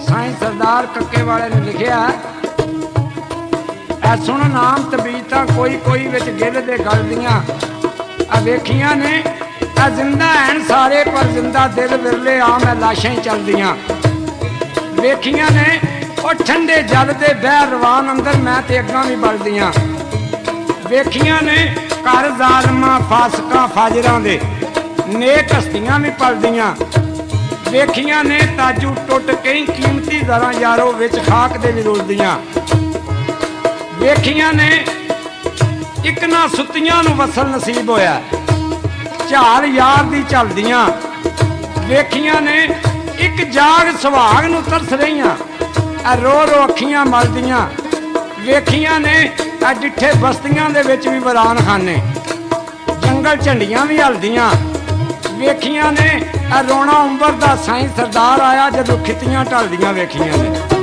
साईं सरदार कक्के वाले ने लिखिया ऐ सुन नाम तबीयतां कोई कोई विच गिल दे गल दियां आ वेखियां ने आ जिंदा हैन सारे पर जिंदा दिल विरले आ मैं लाशां ही चलदियां वेखियां ने ओ ठंडे जल दे बह रवान अंदर मैं ते अग्गां भी बलदियां वेखियां ने घर जालमां फासकां फाजरां दे नेक हस्तियां भी पलदियां वेखियां ने ताजू टुट कई कीमती दरां यारो विच खाक दे भी रुलदियां वेखियां ने इक ना सुत्तियां नूं वसल नसीब होया झाल यार दी झलदियां वेखियां ने इक जाग सुहाग नूं तरस रहियां रो रो अखियां मलदियां वेखियां ने डिठे बस्तियां दे विच भी वरान खाने जंगल झंडियां भी हलदियां वेखियां ने रोना उंबर दा साईं सरदार आया जदों खितियां ढलदियां वेखियां ने।